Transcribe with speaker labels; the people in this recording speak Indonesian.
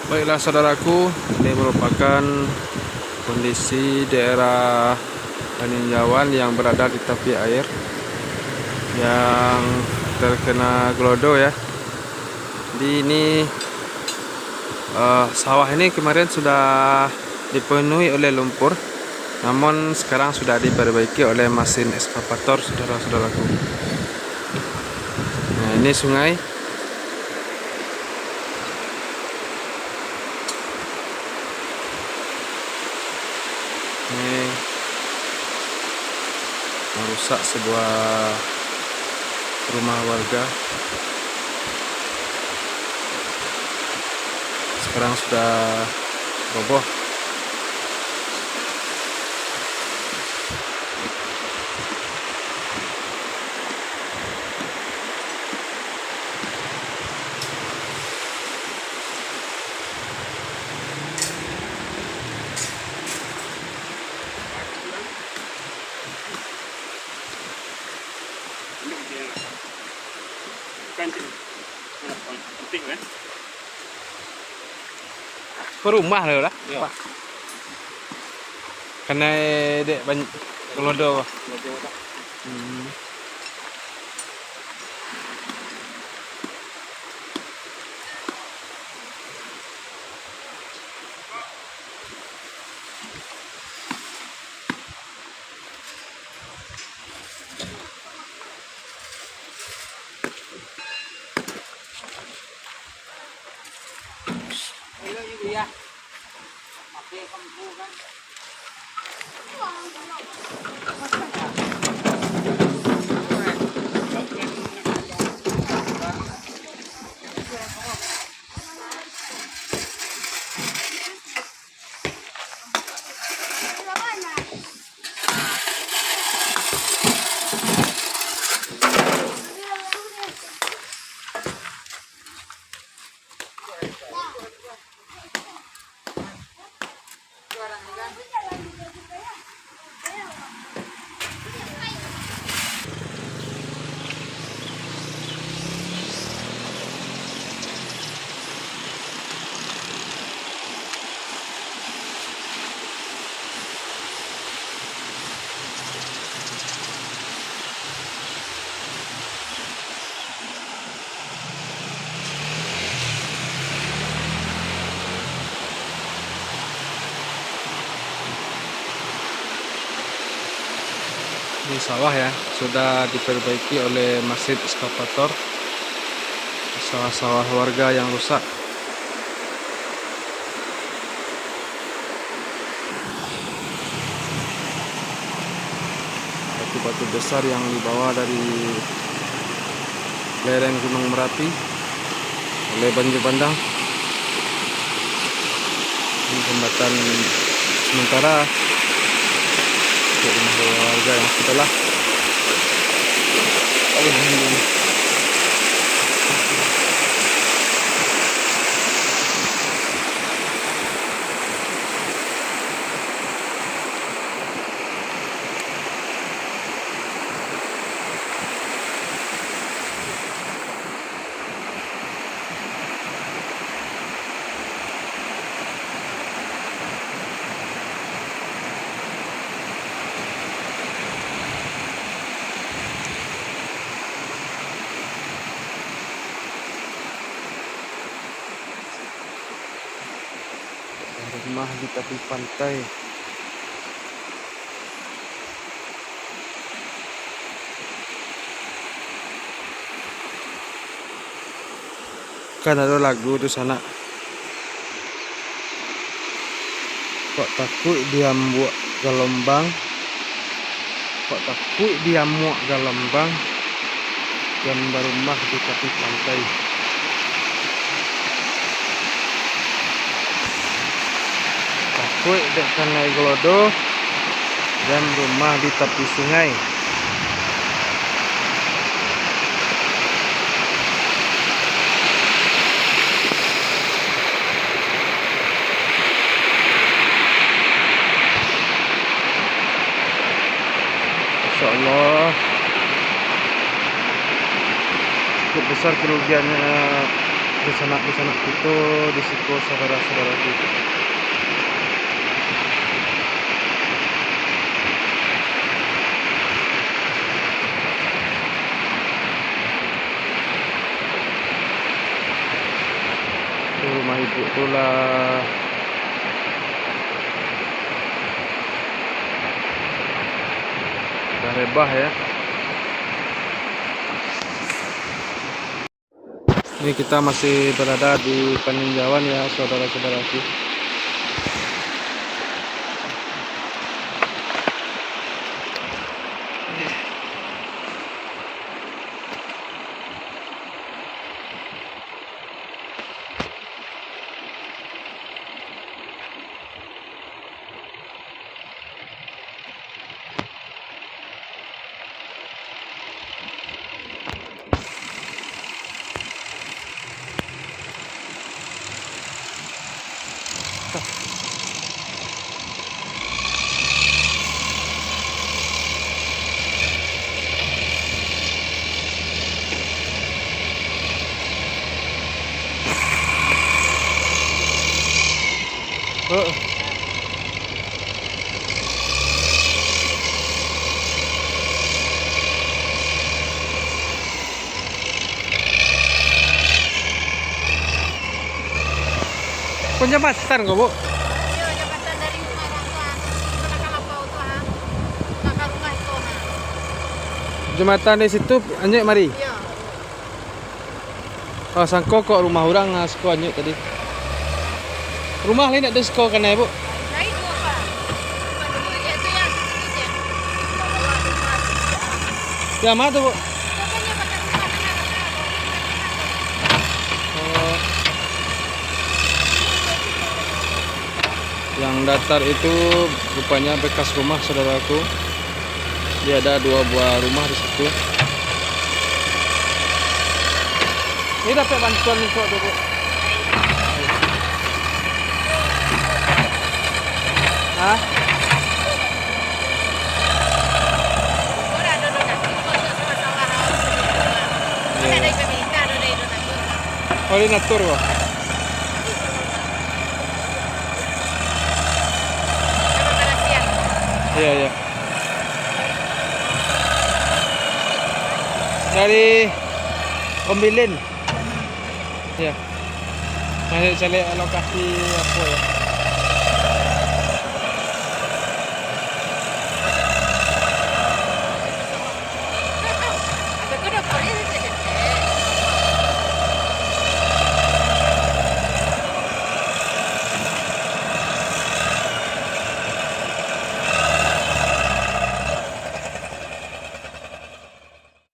Speaker 1: Baiklah saudaraku, ini merupakan kondisi daerah peninjauan yang berada di tepi air yang terkena gelodo ya. Jadi ini sawah ini kemarin sudah dipenuhi oleh lumpur, namun sekarang sudah diperbaiki oleh mesin ekskavator saudara-saudaraku. Nah, ini sungai. Ini merusak sebuah rumah warga. Sekarang sudah roboh.
Speaker 2: Penting kan?
Speaker 1: Ke rumah lah
Speaker 2: Iya.
Speaker 1: Pak. Karena dek banyak gelodo. Hmm.
Speaker 2: Ya. Pakai kamu kan.
Speaker 1: Ini sawah ya, sudah diperbaiki oleh mesin ekskavator. Sawah-sawah warga yang rusak. Batu-batu besar yang dibawa dari lereng Gunung Merapi oleh banjir bandang. Ini jembatan sementara untuk rumah warga yang sudahlah. Rumah di tepi pantai. Kan ada lagu di sana. Kok takut dia muak gelombang. Kok takut dia muak gelombang. Yang berumah di tepi pantai. Takut dek kena gelodo dan rumah di tepi sungai. Insya Allah cukup besar kerugiannya di sana itu di situ saudara-saudaraku. Itu rumah ibu itulah. Udah rebah ya. Ini kita masih berada di peninjauan ya saudara-saudaraku. Penjabatan kok, Bu?
Speaker 3: Iya, jabatan dari rumah orang tua. Itu nak lapau tu ha. Nak rumah itu ha.
Speaker 1: Jembatan di situ anjek mari.
Speaker 3: Iya.
Speaker 1: Oh, sangko kok rumah orang sekolah anjek tadi. Rumah lain ada sekolah kan ya, Bu?
Speaker 3: Nah itu apa? Bukan dulu dia tu yang sedikit ya. Bawa rumah.
Speaker 1: Ya, mana tuh, Bu?
Speaker 3: Pokoknya pakai rumah
Speaker 1: Oh. Yang datar itu rupanya bekas rumah saudaraku. Dia ada 2 buah rumah di situ. Ini dapat bantuan nih kok, Bu. Hah?
Speaker 3: Ora ada donat. Itu masalah. Ada dari pemerintah, ada dari donat.
Speaker 1: Oh, ini natur kok. Iya, iya. Dari Ombilin. Ya. Saya cari lokasi apa ya?